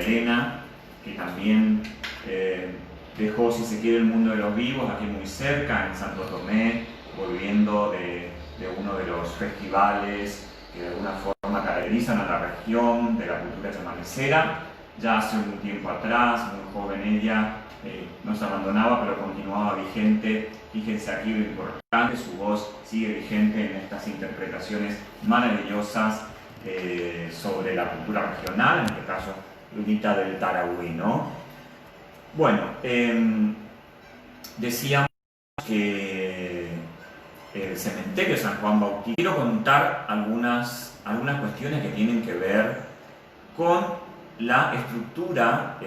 Serena, que también dejó, si se quiere, el mundo de los vivos aquí muy cerca, en Santo Tomé, volviendo de uno de los festivales que de alguna forma caracterizan a la región de la cultura chamanecera. Ya hace un tiempo atrás, muy joven ella, nos abandonaba, pero continuaba vigente. Fíjense aquí lo importante, su voz sigue vigente en estas interpretaciones maravillosas sobre la cultura regional, en este caso Lunita del Tarahui, ¿no? Bueno, decíamos que el cementerio de San Juan Bautista. Quiero contar algunas cuestiones que tienen que ver con la estructura,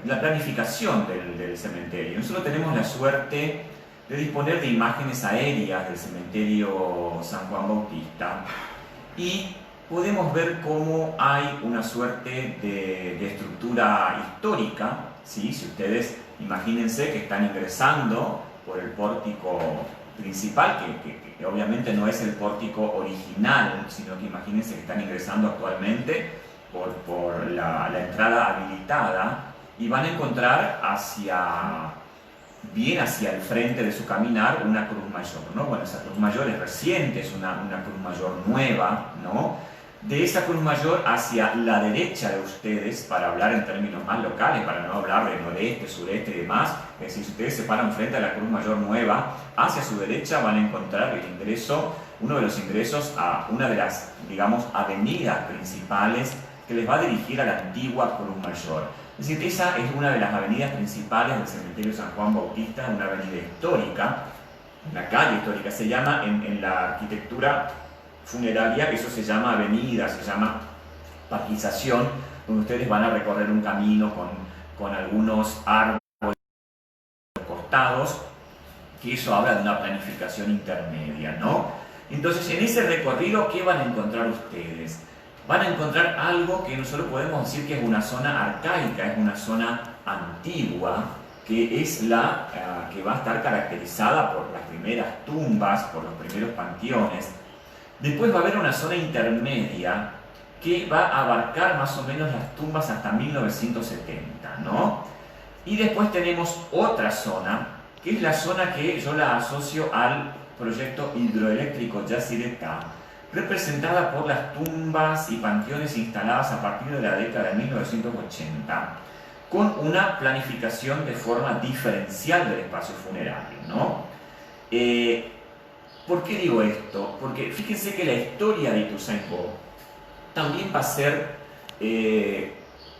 la planificación del cementerio. Nosotros tenemos la suerte de disponer de imágenes aéreas del cementerio San Juan Bautista y podemos ver cómo hay una suerte de estructura histórica, ¿sí? Si ustedes imagínense que están ingresando por el pórtico principal, que obviamente no es el pórtico original, sino que imagínense que están ingresando actualmente por la entrada habilitada y van a encontrar bien hacia el frente de su caminar una cruz mayor, ¿no? Bueno, esa cruz mayor es reciente, es una cruz mayor nueva, ¿no? De esa cruz mayor hacia la derecha de ustedes, para hablar en términos más locales, para no hablar de noreste, sureste y demás, es decir, si ustedes se paran frente a la cruz mayor nueva, hacia su derecha van a encontrar el ingreso, uno de los ingresos a una de las, digamos, avenidas principales que les va a dirigir a la antigua cruz mayor. Es decir, esa es una de las avenidas principales del cementerio San Juan Bautista, una avenida histórica, una calle histórica, se llama en la arquitectura funeraria, eso se llama avenida, se llama parquización, donde ustedes van a recorrer un camino con algunos árboles costados, que eso habla de una planificación intermedia, ¿no? Entonces, en ese recorrido, ¿qué van a encontrar ustedes? Van a encontrar algo que nosotros podemos decir que es una zona arcaica, es una zona antigua, que es la que va a estar caracterizada por las primeras tumbas, por los primeros panteones. Después va a haber una zona intermedia que va a abarcar más o menos las tumbas hasta 1970, ¿no? Y después tenemos otra zona, que es la zona que yo la asocio al proyecto hidroeléctrico Yacyretá, representada por las tumbas y panteones instaladas a partir de la década de 1980, con una planificación de forma diferencial del espacio funerario, ¿no? ¿Por qué digo esto? Porque fíjense que la historia de Ituzaingó también va a ser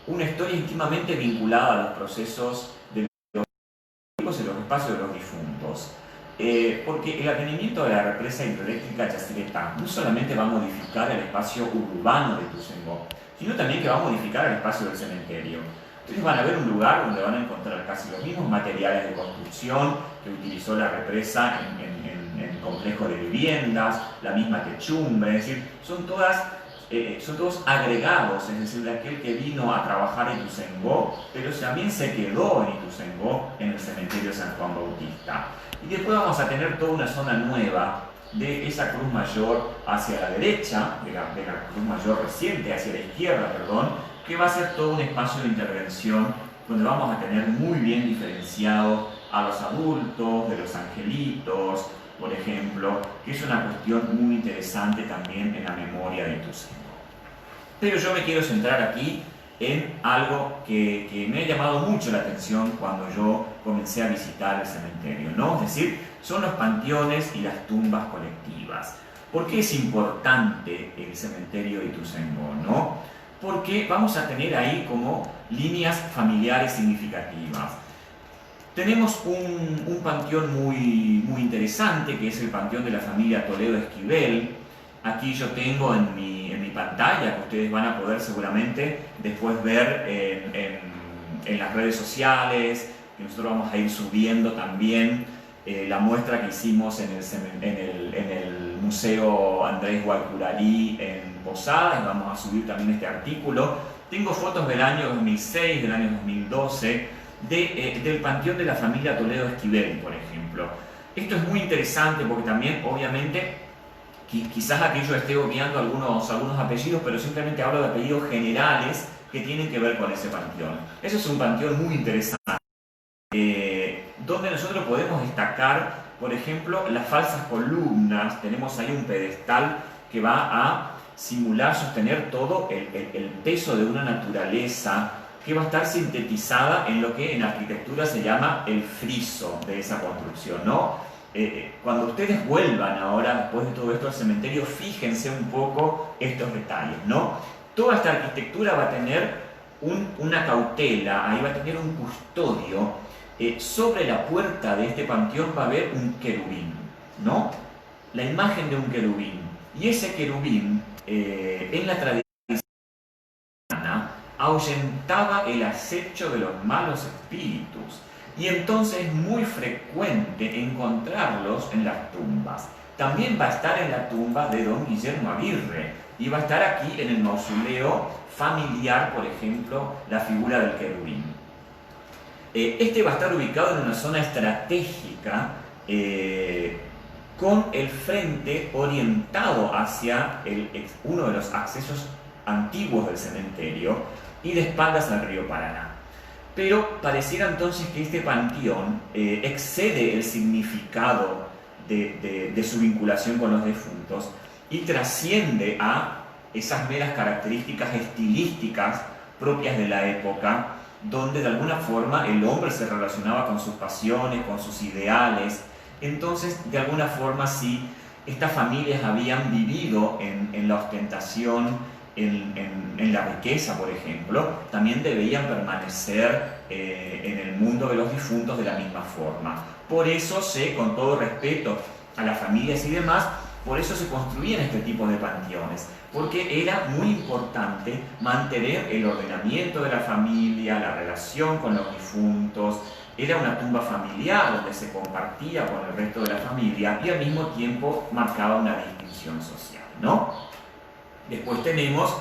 una historia íntimamente vinculada a los procesos de los vivos en los espacios de los difuntos. Porque el advenimiento de la represa hidroeléctrica Yacyretá no solamente va a modificar el espacio urbano de Ituzaingó, sino también que va a modificar el espacio del cementerio. Ustedes van a ver un lugar donde van a encontrar casi los mismos materiales de construcción que utilizó la represa en el complejo de viviendas, la misma techumbre, es decir, son todos agregados, es decir, de aquel que vino a trabajar en Ituzaingó, pero también se quedó en Ituzaingó, en el cementerio de San Juan Bautista. Y después vamos a tener toda una zona nueva de esa cruz mayor hacia la derecha, de la cruz mayor reciente hacia la izquierda, perdón, que va a ser todo un espacio de intervención donde vamos a tener muy bien diferenciado a los adultos, de los angelitos, por ejemplo, que es una cuestión muy interesante también en la memoria de Ituzaingó. Pero yo me quiero centrar aquí en algo que me ha llamado mucho la atención cuando yo comencé a visitar el cementerio, ¿no? Es decir, son los panteones y las tumbas colectivas. ¿Por qué es importante el cementerio de Ituzaingó, no? Porque vamos a tener ahí como líneas familiares significativas. Tenemos un panteón muy interesante, que es el panteón de la familia Toledo Esquivel. Aquí yo tengo en mi pantalla, que ustedes van a poder seguramente después ver en las redes sociales, que nosotros vamos a ir subiendo también la muestra que hicimos en el Museo Andrés Guaycuralí en Posadas, y vamos a subir también este artículo. Tengo fotos del año 2006, del año 2012, del panteón de la familia Toledo Esquivel, por ejemplo. Esto es muy interesante porque también, obviamente, quizás aquí yo esté obviando algunos apellidos, pero simplemente hablo de apellidos generales que que tienen que ver con ese panteón. Eso es un panteón muy interesante, donde nosotros podemos destacar, por ejemplo, las falsas columnas. Tenemos ahí un pedestal que va a simular, sostener todo el peso de una naturaleza que va a estar sintetizada en lo que en arquitectura se llama el friso de esa construcción, ¿no? Cuando ustedes vuelvan ahora, después de todo esto al cementerio, fíjense un poco estos detalles, ¿no? Toda esta arquitectura va a tener una cautela, ahí va a tener un custodio. Sobre la puerta de este panteón va a haber un querubín, ¿no? La imagen de un querubín. Y ese querubín, en la tradición ahuyentaba el acecho de los malos espíritus, y entonces es muy frecuente encontrarlos en las tumbas. También va a estar en la tumba de don Guillermo Aguirre, y va a estar aquí en el mausoleo familiar, por ejemplo, la figura del querubín. Este va a estar ubicado en una zona estratégica, con el frente orientado hacia uno de los accesos antiguos del cementerio y de espaldas al río Paraná. Pero pareciera entonces que este panteón excede el significado de su vinculación con los difuntos y trasciende a esas meras características estilísticas propias de la época, donde de alguna forma el hombre se relacionaba con sus pasiones, con sus ideales. Entonces, de alguna forma, si estas familias habían vivido en la ostentación, en la riqueza, por ejemplo, también debían permanecer en el mundo de los difuntos de la misma forma. Por eso con todo respeto a las familias y demás, por eso se construían este tipo de panteones, porque era muy importante mantener el ordenamiento de la familia, la relación con los difuntos. Era una tumba familiar donde se compartía con el resto de la familia y al mismo tiempo marcaba una distinción social, ¿no? Después tenemos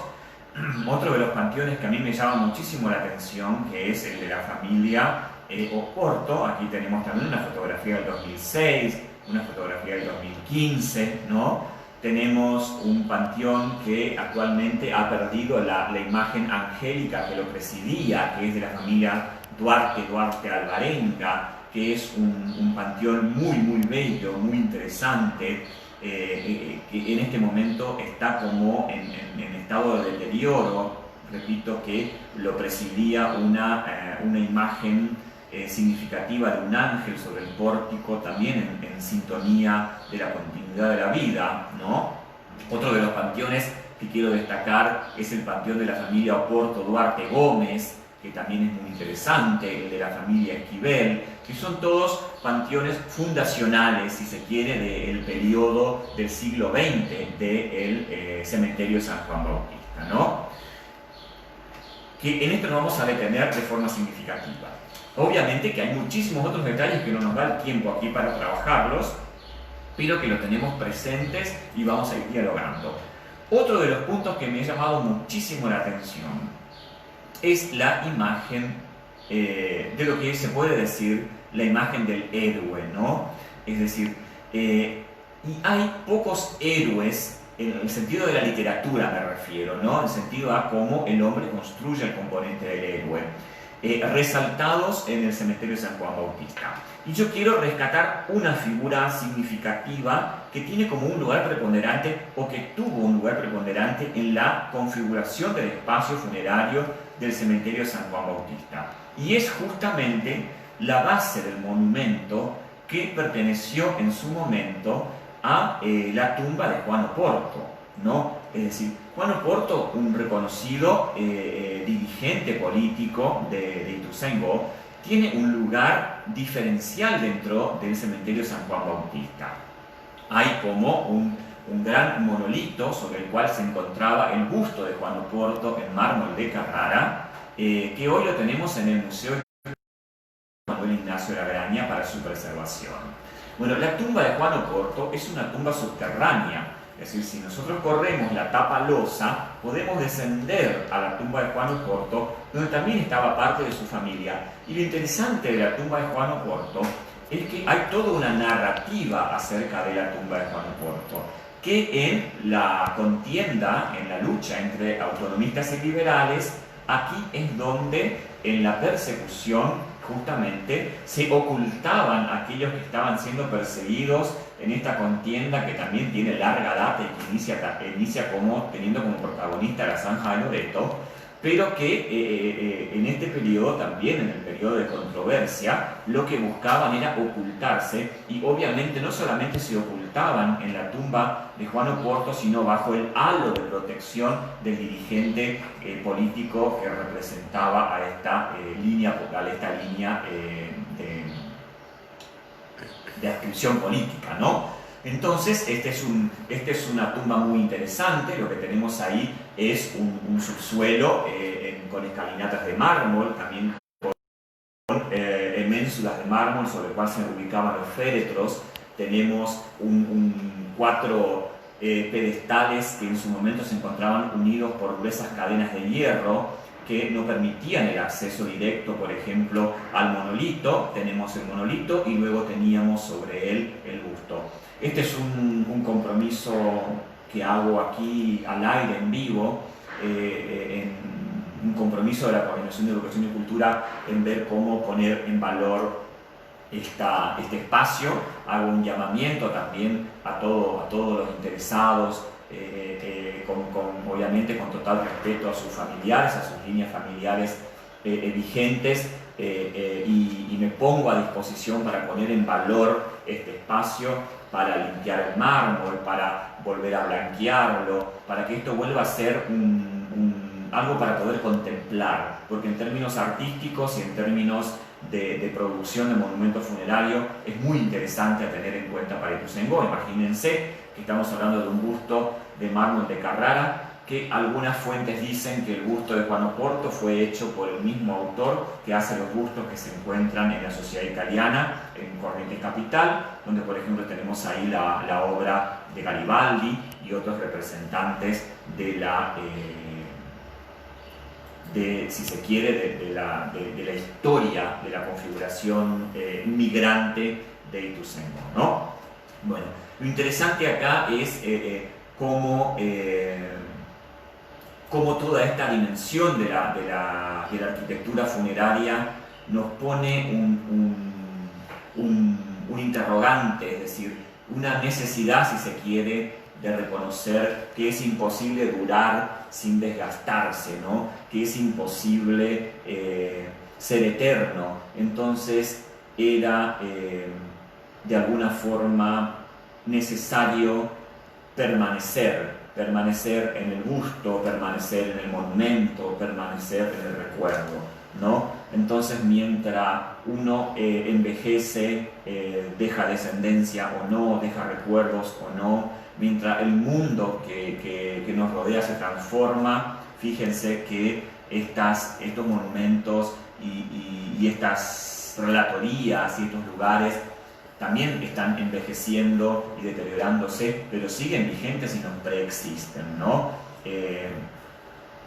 otro de los panteones que a mí me llama muchísimo la atención, que es el de la familia Oporto. Aquí tenemos también una fotografía del 2006, una fotografía del 2015, ¿no? Tenemos un panteón que actualmente ha perdido la imagen angélica que lo presidía, que es de la familia Duarte Alvarenga, que es un panteón muy, muy bello, muy interesante, que en este momento está como en estado de deterioro. Repito que lo presidía una imagen significativa de un ángel sobre el pórtico, también en sintonía de la continuidad de la vida, ¿no? Otro de los panteones que quiero destacar es el panteón de la familia Oporto Duarte Gómez, que también es muy interesante, el de la familia Esquivel, que son todos panteones fundacionales, si se quiere, del periodo del siglo XX del cementerio San Juan Bautista, ¿no? Que en esto nos vamos a detener de forma significativa. Obviamente que hay muchísimos otros detalles que no nos da el tiempo aquí para trabajarlos, pero que los tenemos presentes y vamos a ir dialogando. Otro de los puntos que me ha llamado muchísimo la atención es la imagen de lo que se puede decir la imagen del héroe, ¿no? Es decir, y hay pocos héroes, en el sentido de la literatura me refiero, ¿no? En el sentido a cómo el hombre construye el componente del héroe, resaltados en el cementerio de San Juan Bautista. Y yo quiero rescatar una figura significativa que tiene como un lugar preponderante, o que tuvo un lugar preponderante en la configuración del espacio funerario del cementerio de San Juan Bautista. Y es justamente la base del monumento que perteneció en su momento a la tumba de Juan Oporto, ¿no? Es decir, Juan Oporto, un reconocido dirigente político de Ituzaingó, tiene un lugar diferencial dentro del cementerio de San Juan Bautista. Hay como un gran monolito sobre el cual se encontraba el busto de Juan Oporto en mármol de Carrara, que hoy lo tenemos en el Museo Manuel Ignacio Laraña para su preservación. Bueno, la tumba de Juan Oporto es una tumba subterránea, es decir, si nosotros corremos la tapa losa, podemos descender a la tumba de Juan Oporto, donde también estaba parte de su familia. Y lo interesante de la tumba de Juan Oporto es que hay toda una narrativa acerca de la tumba de Juan Oporto, que en la contienda, en la lucha entre autonomistas y liberales, aquí es donde en la persecución justamente se ocultaban aquellos que estaban siendo perseguidos en esta contienda que también tiene larga data y que inicia teniendo como protagonista a la Zanja de Loreto, pero que en este periodo, también en el periodo de controversia, lo que buscaban era ocultarse, y obviamente no solamente se ocultaban en la tumba de Juan Oporto, sino bajo el halo de protección del dirigente político que representaba a esta línea de adscripción política, ¿no? Entonces, esta es una tumba muy interesante. Lo que tenemos ahí es un subsuelo con escalinatas de mármol, también con ménsulas de mármol sobre el cual se ubicaban los féretros. Tenemos cuatro pedestales que en su momento se encontraban unidos por gruesas cadenas de hierro que no permitían el acceso directo, por ejemplo, al monolito. Tenemos el monolito y luego teníamos sobre él el busto. Este es un compromiso que hago aquí al aire, en vivo, un compromiso de la Coordinación de Educación y Cultura en ver cómo poner en valor este espacio. Hago un llamamiento también a todos los interesados, obviamente con total respeto a sus familiares, a sus líneas familiares vigentes, y me pongo a disposición para poner en valor este espacio, para limpiar el mármol, para volver a blanquearlo, para que esto vuelva a ser algo para poder contemplar, porque en términos artísticos y en términos de producción de monumento funerario es muy interesante a tener en cuenta para Ituzaingó. Imagínense que estamos hablando de un busto de mármol de Carrara, que algunas fuentes dicen que el busto de Juan Oporto fue hecho por el mismo autor que hace los bustos que se encuentran en la Sociedad Italiana, en Corrientes Capital, donde por ejemplo tenemos ahí la obra de Garibaldi y otros representantes si se quiere, de la historia de la configuración migrante de Ituzaingó, ¿no? Bueno, lo interesante acá es cómo toda esta dimensión de la arquitectura funeraria nos pone un interrogante, es decir, una necesidad, si se quiere, de reconocer que es imposible durar sin desgastarse, ¿no? Que es imposible ser eterno. Entonces era de alguna forma necesario permanecer en el busto, permanecer en el monumento, permanecer en el recuerdo, ¿no? Entonces, mientras uno envejece, deja descendencia o no, deja recuerdos o no, mientras el mundo que nos rodea se transforma, fíjense que estos monumentos y estas relatorías y estos lugares también están envejeciendo y deteriorándose, pero siguen vigentes y nos preexisten, ¿no?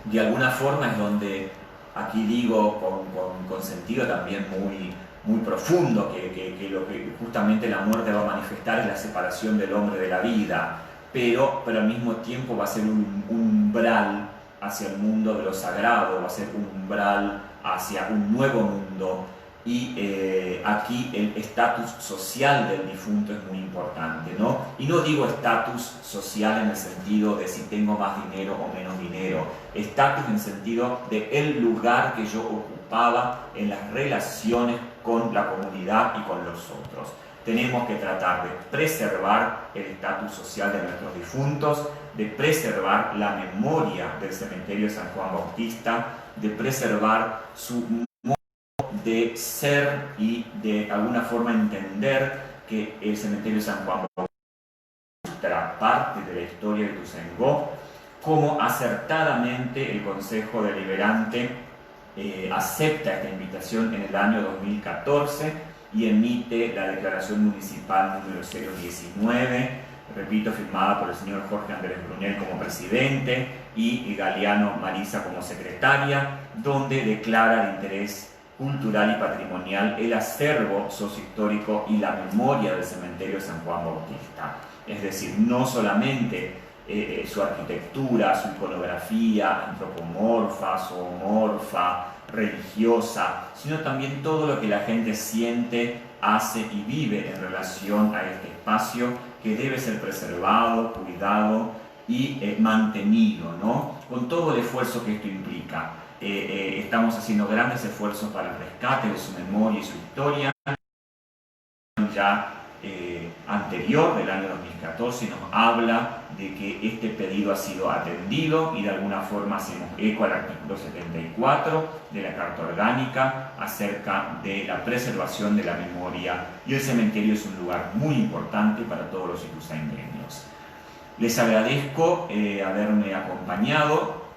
De alguna forma es donde, aquí digo con sentido también muy profundo, que lo que justamente la muerte va a manifestar es la separación del hombre de la vida, pero al mismo tiempo va a ser un umbral hacia el mundo de lo sagrado, va a ser un umbral hacia un nuevo mundo. Y aquí el estatus social del difunto es muy importante, ¿no? Y no digo estatus social en el sentido de si tengo más dinero o menos dinero, estatus en el sentido de el lugar que yo ocupaba en las relaciones con la comunidad y con los otros. Tenemos que tratar de preservar el estatus social de nuestros difuntos, de preservar la memoria del cementerio de San Juan Bautista, de preservar su de ser y de alguna forma entender que el cementerio de San Juan Bautista era parte de la historia de Ituzaingó, como acertadamente el Consejo Deliberante acepta esta invitación en el año 2014 y emite la Declaración Municipal número 019, repito, firmada por el señor Jorge Andrés Brunel como presidente y Galeano Marisa como secretaria, donde declara de interés cultural y patrimonial el acervo sociohistórico y la memoria del cementerio de San Juan Bautista. Es decir, no solamente su arquitectura, su iconografía antropomorfa, zoomorfa, religiosa, sino también todo lo que la gente siente, hace y vive en relación a este espacio que debe ser preservado, cuidado y mantenido, ¿no? Con todo el esfuerzo que esto implica. Estamos haciendo grandes esfuerzos para el rescate de su memoria y su historia. Ya anterior, del año 2014, nos habla de que este pedido ha sido atendido y de alguna forma hacemos eco al artículo 74 de la Carta Orgánica acerca de la preservación de la memoria, y el cementerio es un lugar muy importante para todos los ituzaingreños. Les agradezco haberme acompañado.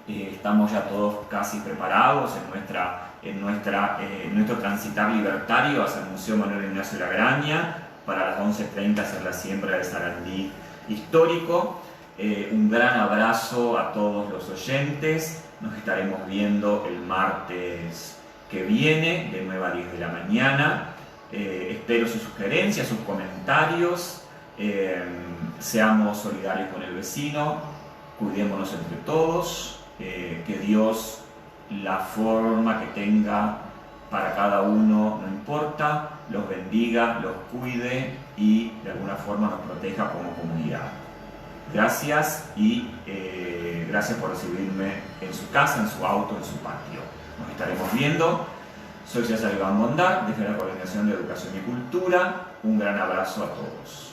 Estamos ya todos casi preparados en nuestro transitar libertario hacia el Museo Manuel Ignacio Lagraña para las 11:30 hacer la siembra del Sarandí histórico. Un gran abrazo a todos los oyentes. Nos estaremos viendo el martes que viene de 9 a 10 de la mañana. Espero sus sugerencias, sus comentarios. Seamos solidarios con el vecino, cuidémonos entre todos. Que Dios, la forma que tenga para cada uno, no importa, los bendiga, los cuide y de alguna forma nos proteja como comunidad. Gracias y gracias por recibirme en su casa, en su auto, en su patio. Nos estaremos viendo. Soy César Iván Bondar, desde la Coordinación de Educación y Cultura. Un gran abrazo a todos.